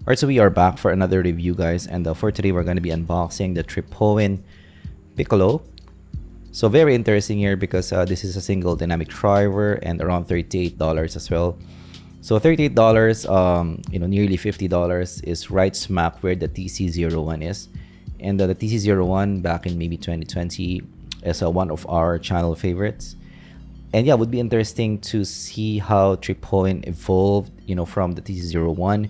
Alright, so we are back for another review, guys, and for today we're going to be unboxing the Tripowin Piccolo. So very interesting here because this is a single dynamic driver and around $38 as well. So $38, nearly $50 is right smack where the TC01 is, and the TC01 back in maybe 2020 is one of our channel favorites. And yeah, it would be interesting to see how Tripowin evolved, from the TC01.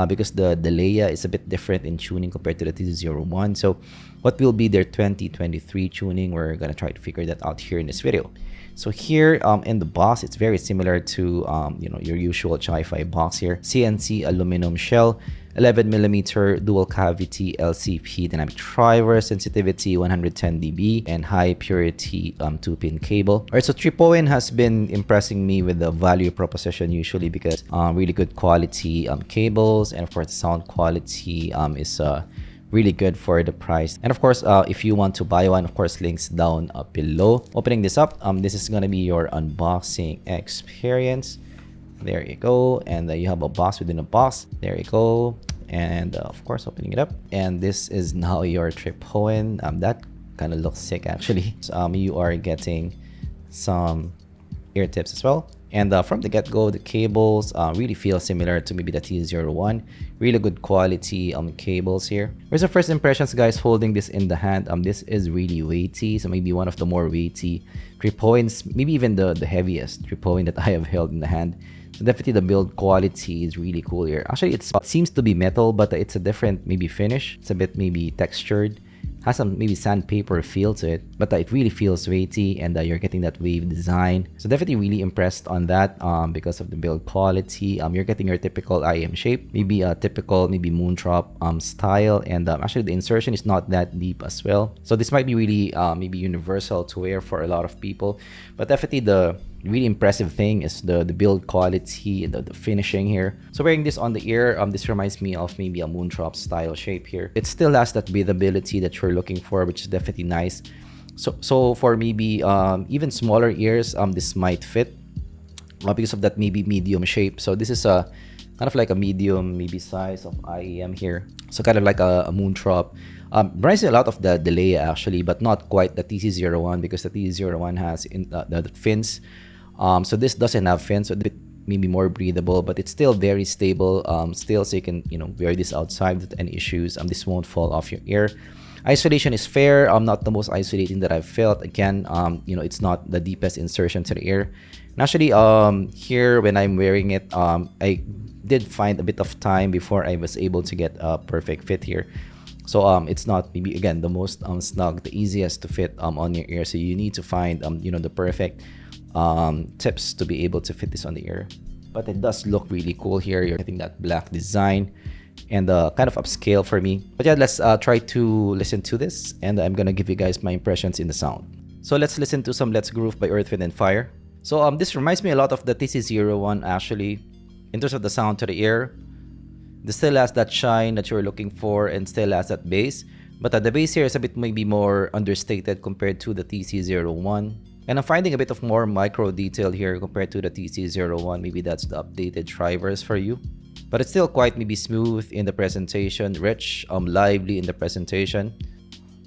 Because the Leia is a bit different in tuning compared to the TC01. So what will be their 2023 tuning? We're gonna try to figure that out here in this video. So here in the box, it's very similar to your usual Chi-Fi box here. CNC aluminum shell, 11mm dual cavity LCP dynamic driver, sensitivity 110 dB, and high purity 2-pin cable. Alright, so Tripowin has been impressing me with the value proposition usually because really good quality cables, and of course the sound quality is really good for the price. And of course, if you want to buy one, of course, links down below. Opening this up, this is gonna be your unboxing experience. There you go, and you have a box within a box. There you go, and of course, opening it up, and this is now your Tripowin. That kind of looks sick actually. So, you are getting some ear tips as well. And from the get-go, the cables really feel similar to maybe the T01. Really good quality cables here. Here's the first impressions, guys, holding this in the hand. This is really weighty, so maybe one of the more weighty Tripowins, maybe even the heaviest Tripowin that I have held in the hand. So definitely the build quality is really cool here. Actually, it seems to be metal, but it's a different maybe finish. It's a bit maybe textured. Has some maybe sandpaper feel to it, but it really feels weighty, and you're getting that wave design. So definitely really impressed on that because of the build quality. You're getting your typical IM shape, maybe a typical maybe moondrop style, and actually the insertion is not that deep as well. So this might be really maybe universal to wear for a lot of people, but definitely the really impressive thing is the build quality and the finishing here. So wearing this on the ear, this reminds me of maybe a moondrop style shape here. It still has that breathability that you're looking for, which is definitely nice. So for maybe even smaller ears, this might fit because of that maybe medium shape. So this is a kind of like a medium maybe size of IEM here. So kind of like a moondrop. Reminds me a lot of the Leia actually, but not quite the TC01 because the TC01 has the fins. So this doesn't have fins, so it's a bit maybe more breathable, but it's still very stable. Still, so you can wear this outside without any issues. This won't fall off your ear. Isolation is fair. Not the most isolating that I've felt. Again, it's not the deepest insertion to the ear. And actually, here when I'm wearing it, I did find a bit of time before I was able to get a perfect fit here. So it's not maybe again the most snug, the easiest to fit on your ear. So you need to find the perfect tips to be able to fit this on the ear. But it does look really cool here. You're getting that black design and kind of upscale for me. But yeah, let's try to listen to this, and I'm gonna give you guys my impressions in the sound. So let's listen to some Let's Groove by Earth, Wind and Fire. So this reminds me a lot of the TC01 actually in terms of the sound to the ear. This still has that shine that you're looking for and still has that bass, but the bass here is a bit maybe more understated compared to the TC01. And I'm finding a bit of more micro detail here compared to the TC01. Maybe that's the updated drivers for you. But it's still quite maybe smooth in the presentation, rich, lively in the presentation.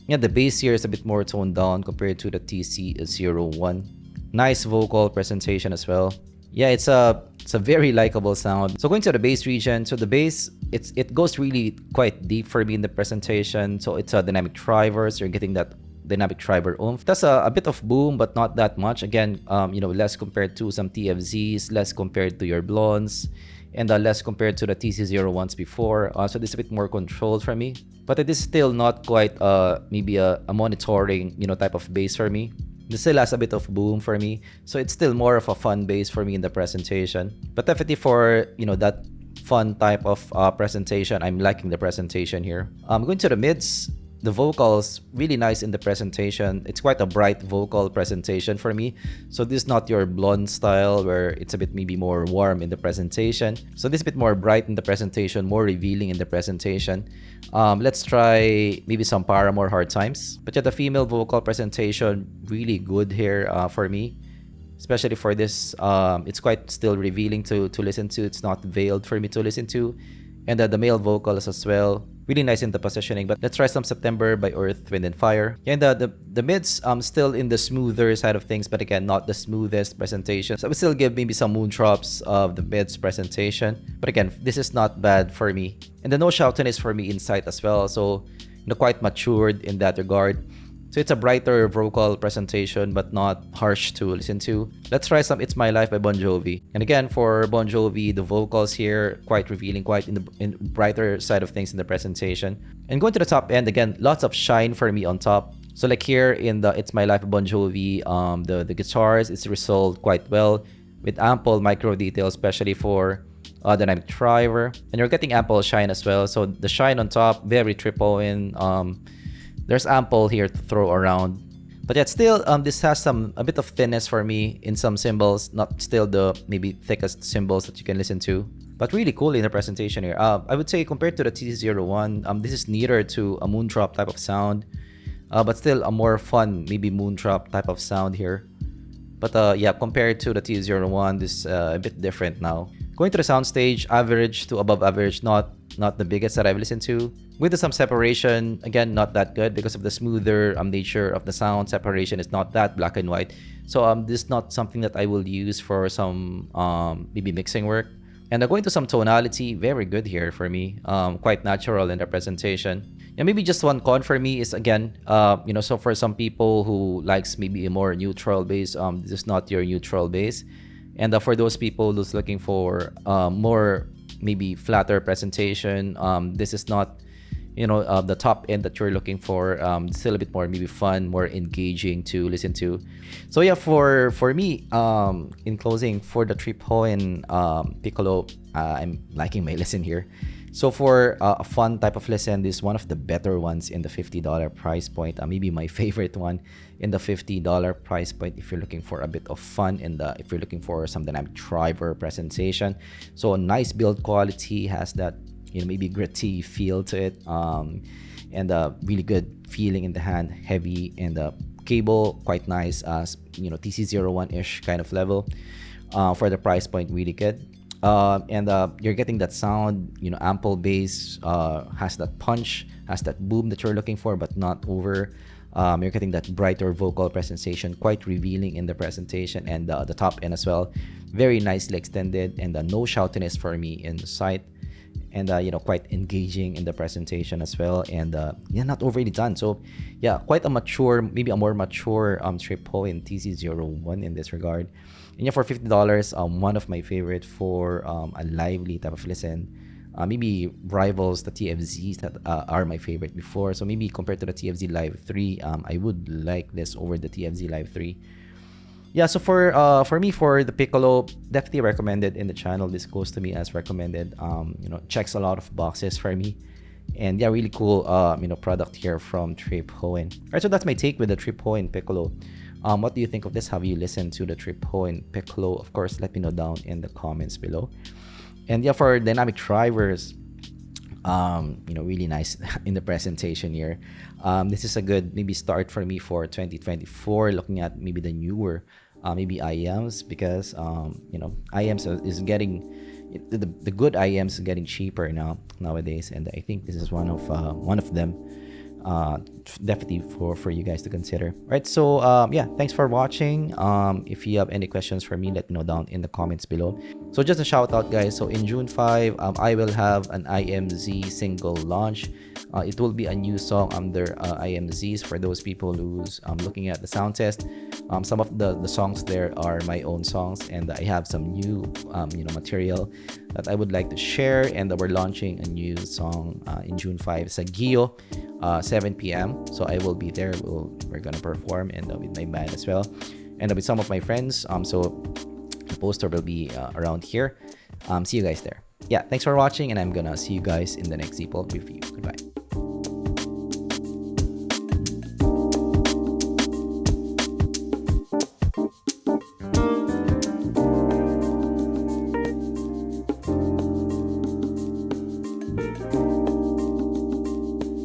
Yeah, the bass here is a bit more toned down compared to the TC01. Nice vocal presentation as well. Yeah, it's a very likable sound. So going to the bass region, so the bass, it goes really quite deep for me in the presentation. So it's a dynamic driver, so you're getting that dynamic driver oomph. That's a bit of boom, but not that much. Again, less compared to some TFZs, less compared to your blondes, and less compared to the TC01s before. So this is a bit more controlled for me, but it is still not quite maybe a monitoring type of bass for me. This still has a bit of boom for me, so it's still more of a fun bass for me in the presentation. But definitely for that fun type of presentation, I'm liking the presentation here. Going to the mids, the vocals really nice in the presentation. It's quite a bright vocal presentation for me. So this is not your blonde style where it's a bit maybe more warm in the presentation. So this is a bit more bright in the presentation, more revealing in the presentation. Let's try maybe some Paramore Hard Times. But yeah, the female vocal presentation really good here for me. Especially for this, it's quite still revealing to listen to. It's not veiled for me to listen to. And the male vocals as well, really nice in the positioning. But let's try some September by Earth, Wind and Fire. And the mids still in the smoother side of things, but again, not the smoothest presentation. So I would still give maybe some moondrops of the mids presentation. But again, this is not bad for me. And the no shoutiness for me in sight as well. So quite matured in that regard. So it's a brighter vocal presentation, but not harsh to listen to. Let's try some It's My Life by Bon Jovi. And again, for Bon Jovi, the vocals here, quite revealing, quite in the brighter side of things in the presentation. And going to the top end, again, lots of shine for me on top. So like here in the It's My Life by Bon Jovi, the guitars, it's resolved quite well with ample micro detail, especially for dynamic driver. And you're getting ample shine as well. So the shine on top, very Tripowin. There's ample here to throw around. But yet still, this has a bit of thinness for me in some cymbals. Not still the maybe thickest cymbals that you can listen to. But really cool in the presentation here. I would say compared to the TC01, this is nearer to a moondrop type of sound. But still a more fun, maybe moondrop type of sound here. But yeah, compared to the TC01, this is a bit different now. Going to the soundstage, average to above average, not the biggest that I've listened to. With some separation, again, not that good because of the smoother nature of the sound. Separation is not that black and white. So this is not something that I will use for some maybe mixing work. And going to some tonality, very good here for me. Quite natural in the presentation. And maybe just one con for me is again, so for some people who likes maybe a more neutral bass, this is not your neutral bass. And for those people who's looking for more maybe flatter presentation, this is not the top end that you're looking for. Still a bit more maybe fun, more engaging to listen to. So yeah, for me, in closing, for the Tripowin Piccolo, I'm liking my listen here. So for a fun type of listen, this is one of the better ones in the $50 price point. Maybe my favorite one in the $50 price point if you're looking for a bit of fun and if you're looking for some dynamic driver presentation. So a nice build quality, has that maybe gritty feel to it, and a really good feeling in the hand, heavy, and the cable quite nice, TC01-ish kind of level. For the price point, really good. And you're getting that sound, ample bass, has that punch, has that boom that you're looking for, but not over. You're getting that brighter vocal presentation, quite revealing in the presentation, and the top end as well, very nicely extended, and no shoutiness for me in the sight, and quite engaging in the presentation as well, and yeah, not overly done. So yeah, quite a mature, maybe a more mature Tripowin TC01 in this regard. And yeah, for $50, one of my favorite for a lively type of listen. Maybe rivals the TFZs that are my favorite before. So maybe compared to the TFZ Live 3, I would like this over the TFZ Live 3. Yeah, so for me, for the Piccolo, definitely recommended in the channel. This goes to me as recommended. Checks a lot of boxes for me. And yeah, really cool product here from Tripowin. Alright, so that's my take with the Tripowin Piccolo. What do you think of this? Have you listened to the Tripowin Piccolo? Of course, let me know down in the comments below. And yeah, for dynamic drivers, really nice in the presentation here. This is a good maybe start for me for 2024, looking at maybe the newer maybe IEMs, because IEMs is getting the good IEMs is getting cheaper nowadays, and I think this is one of them. Definitely for you guys to consider. Right, so yeah, thanks for watching. If you have any questions for me, let me know down in the comments below. So just a shout out, guys, so in June 5, I will have an IMZ single launch. It will be a new song under IMZs for those people who's looking at the sound test. Some of the songs there are my own songs, and I have some new material that I would like to share. And we're launching a new song in June 5 sa Gio, 7 p.m. So I will be there. We're gonna perform, and with my band as well, and with some of my friends. So the poster will be around here. See you guys there. Yeah, thanks for watching, and I'm gonna see you guys in the next zpolt review. Goodbye.